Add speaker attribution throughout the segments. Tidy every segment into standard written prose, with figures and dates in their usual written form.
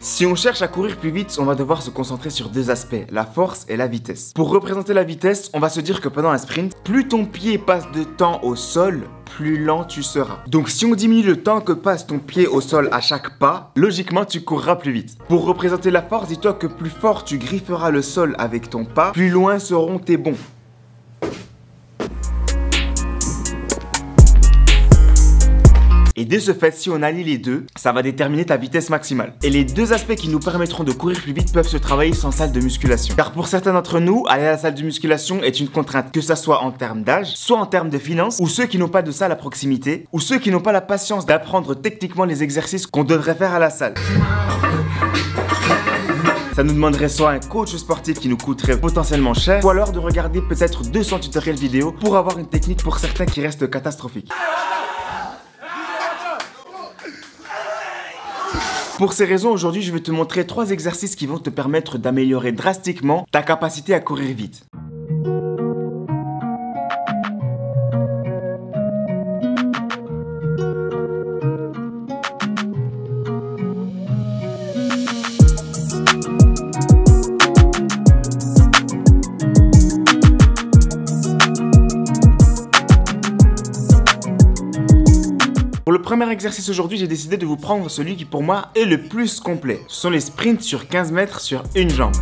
Speaker 1: Si on cherche à courir plus vite, on va devoir se concentrer sur deux aspects, la force et la vitesse. Pour représenter la vitesse, on va se dire que pendant un sprint, plus ton pied passe de temps au sol, plus lent tu seras. Donc si on diminue le temps que passe ton pied au sol à chaque pas, logiquement tu courras plus vite. Pour représenter la force, dis-toi que plus fort tu grifferas le sol avec ton pas, plus loin seront tes bonds. Et de ce fait, si on allie les deux, ça va déterminer ta vitesse maximale. Et les deux aspects qui nous permettront de courir plus vite peuvent se travailler sans salle de musculation. Car pour certains d'entre nous, aller à la salle de musculation est une contrainte, que ça soit en termes d'âge, soit en termes de finances, ou ceux qui n'ont pas de salle à proximité, ou ceux qui n'ont pas la patience d'apprendre techniquement les exercices qu'on devrait faire à la salle. Ça nous demanderait soit un coach sportif qui nous coûterait potentiellement cher, ou alors de regarder peut-être 200 tutoriels vidéo pour avoir une technique pour certains qui reste catastrophique. Pour ces raisons, aujourd'hui, je vais te montrer 3 exercices qui vont te permettre d'améliorer drastiquement ta capacité à courir vite. Pour le premier exercice aujourd'hui, j'ai décidé de vous prendre celui qui pour moi est le plus complet. Ce sont les sprints sur 15 mètres sur une jambe.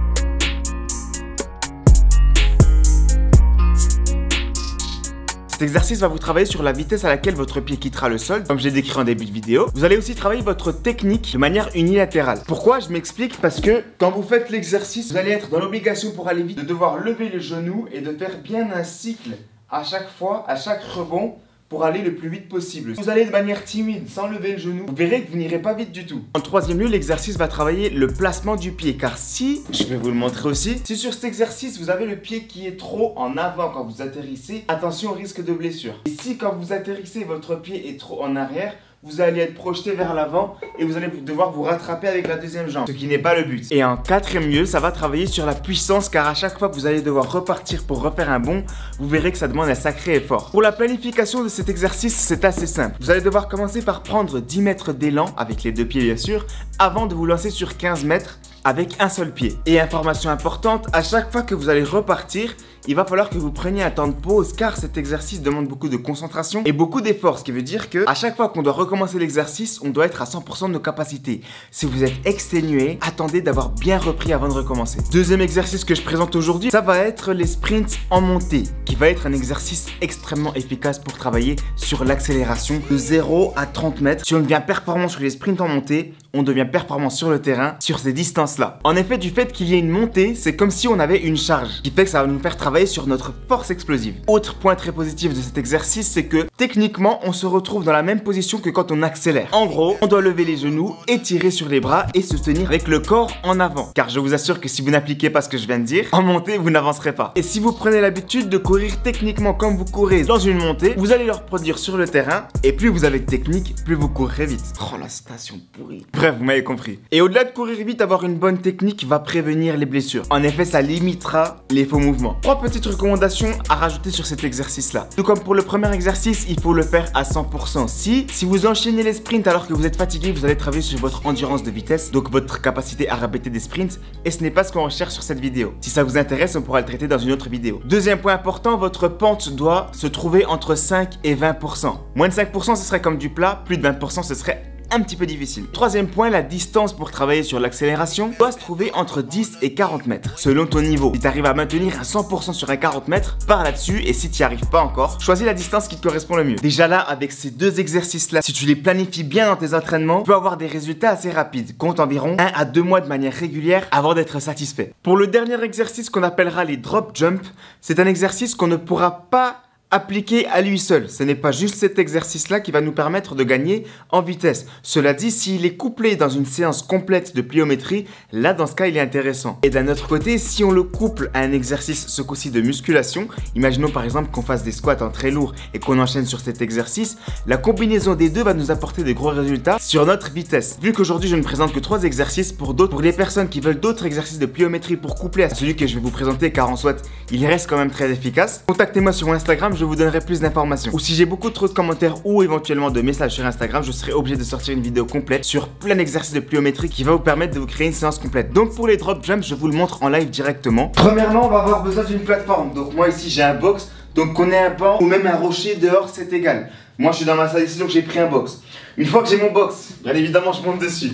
Speaker 1: Cet exercice va vous travailler sur la vitesse à laquelle votre pied quittera le sol, comme j'ai décrit en début de vidéo. Vous allez aussi travailler votre technique de manière unilatérale. Pourquoi? Je m'explique, parce que quand vous faites l'exercice, vous allez être dans l'obligation pour aller vite de devoir lever le genou et de faire bien un cycle à chaque fois, à chaque rebond, pour aller le plus vite possible. Vous allez de manière timide, sans lever le genou, vous verrez que vous n'irez pas vite du tout. En troisième lieu, l'exercice va travailler le placement du pied, car si, je vais vous le montrer aussi, si sur cet exercice, vous avez le pied qui est trop en avant quand vous atterrissez, attention au risque de blessure. Et si quand vous atterrissez, votre pied est trop en arrière, vous allez être projeté vers l'avant et vous allez devoir vous rattraper avec la deuxième jambe, ce qui n'est pas le but. Et en quatrième lieu, ça va travailler sur la puissance, car à chaque fois que vous allez devoir repartir pour refaire un bond, vous verrez que ça demande un sacré effort. Pour la planification de cet exercice, c'est assez simple. Vous allez devoir commencer par prendre 10 mètres d'élan, avec les deux pieds bien sûr, avant de vous lancer sur 15 mètres avec un seul pied. Et information importante, à chaque fois que vous allez repartir, il va falloir que vous preniez un temps de pause, car cet exercice demande beaucoup de concentration et beaucoup d'efforts, ce qui veut dire que à chaque fois qu'on doit recommencer l'exercice, on doit être à 100% de nos capacités. Si vous êtes exténué, attendez d'avoir bien repris avant de recommencer. Deuxième exercice que je présente aujourd'hui, ça va être les sprints en montée, qui va être un exercice extrêmement efficace pour travailler sur l'accélération de 0 à 30 mètres. Si on devient performant sur les sprints en montée, on devient performant sur le terrain, sur ces distances-là. En effet, du fait qu'il y ait une montée, c'est comme si on avait une charge, ce qui fait que ça va nous faire travailler sur notre force explosive. Autre point très positif de cet exercice, c'est que techniquement, on se retrouve dans la même position que quand on accélère. En gros, on doit lever les genoux, étirer sur les bras et se tenir avec le corps en avant. Car je vous assure que si vous n'appliquez pas ce que je viens de dire, en montée, vous n'avancerez pas. Et si vous prenez l'habitude de courir techniquement comme vous courez dans une montée, vous allez le reproduire sur le terrain, et plus vous avez de technique, plus vous courrez vite. Oh, la station pourrie. Bref, vous m'avez compris. Et au-delà de courir vite, avoir une bonne technique va prévenir les blessures. En effet, ça limitera les faux mouvements. 3 petites recommandations à rajouter sur cet exercice-là. Tout comme pour le premier exercice, il faut le faire à 100%. Si vous enchaînez les sprints alors que vous êtes fatigué, vous allez travailler sur votre endurance de vitesse, donc votre capacité à répéter des sprints, et ce n'est pas ce qu'on recherche sur cette vidéo. Si ça vous intéresse, on pourra le traiter dans une autre vidéo. Deuxième point important, votre pente doit se trouver entre 5 et 20%. Moins de 5%, ce serait comme du plat, plus de 20%, ce serait un petit peu difficile. Troisième point, la distance pour travailler sur l'accélération doit se trouver entre 10 et 40 mètres, selon ton niveau. Si tu arrives à maintenir un 100% sur un 40 mètres, pars là-dessus, et si tu n'y arrives pas encore, choisis la distance qui te correspond le mieux. Déjà là, avec ces deux exercices-là, si tu les planifies bien dans tes entraînements, tu peux avoir des résultats assez rapides, compte environ 1 à 2 mois de manière régulière avant d'être satisfait. Pour le dernier exercice qu'on appellera les drop jump, c'est un exercice qu'on ne pourra pas appliqué à lui seul. Ce n'est pas juste cet exercice-là qui va nous permettre de gagner en vitesse. Cela dit, s'il est couplé dans une séance complète de pliométrie, là, dans ce cas, il est intéressant. Et d'un autre côté, si on le couple à un exercice, ce coup-ci de musculation, imaginons par exemple qu'on fasse des squats en très lourd et qu'on enchaîne sur cet exercice, la combinaison des deux va nous apporter de gros résultats sur notre vitesse. Vu qu'aujourd'hui, je ne présente que 3 exercices, pour les personnes qui veulent d'autres exercices de pliométrie pour coupler à celui que je vais vous présenter, car en soit, il reste quand même très efficace, contactez-moi sur Instagram. je vous donnerai plus d'informations. Ou si j'ai beaucoup trop de commentaires ou éventuellement de messages sur Instagram, je serai obligé de sortir une vidéo complète sur plein d'exercices de pliométrie qui va vous permettre de vous créer une séance complète. Donc pour les drop jumps, je vous le montre en live directement. Premièrement, on va avoir besoin d'une plateforme. Donc moi ici j'ai un box, donc qu'on ait un banc ou même un rocher dehors, c'est égal. Moi je suis dans ma salle ici, donc j'ai pris un box. Une fois que j'ai mon box, bien évidemment je monte dessus.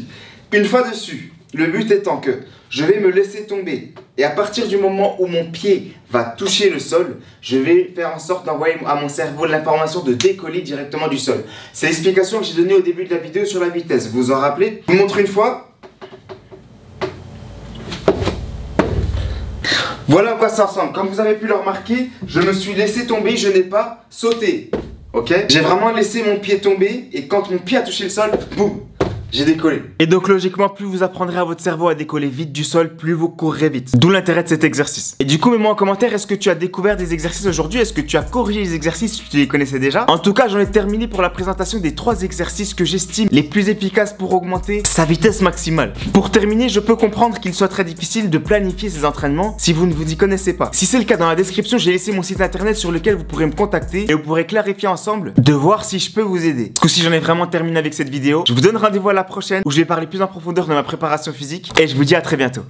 Speaker 1: Une fois dessus, le but étant que je vais me laisser tomber. Et à partir du moment où mon pied va toucher le sol, je vais faire en sorte d'envoyer à mon cerveau l'information de décoller directement du sol. C'est l'explication que j'ai donnée au début de la vidéo sur la vitesse. Vous vous en rappelez? Je vous montre une fois. Voilà à quoi ça ressemble. Comme vous avez pu le remarquer, je me suis laissé tomber, je n'ai pas sauté. Ok? J'ai vraiment laissé mon pied tomber et quand mon pied a touché le sol, boum! J'ai décollé. Et donc logiquement, plus vous apprendrez à votre cerveau à décoller vite du sol, plus vous courrez vite. D'où l'intérêt de cet exercice. Et du coup, mets-moi en commentaire, est-ce que tu as découvert des exercices aujourd'hui? Est-ce que tu as corrigé les exercices si tu les connaissais déjà? En tout cas, j'en ai terminé pour la présentation des 3 exercices que j'estime les plus efficaces pour augmenter sa vitesse maximale. Pour terminer, je peux comprendre qu'il soit très difficile de planifier ces entraînements si vous ne vous y connaissez pas. Si c'est le cas, dans la description, j'ai laissé mon site internet sur lequel vous pourrez me contacter et vous pourrez clarifier ensemble de voir si je peux vous aider. Parce que si j'en ai vraiment terminé avec cette vidéo, je vous donne rendez-vous à la prochaine où je vais parler plus en profondeur de ma préparation physique et je vous dis à très bientôt.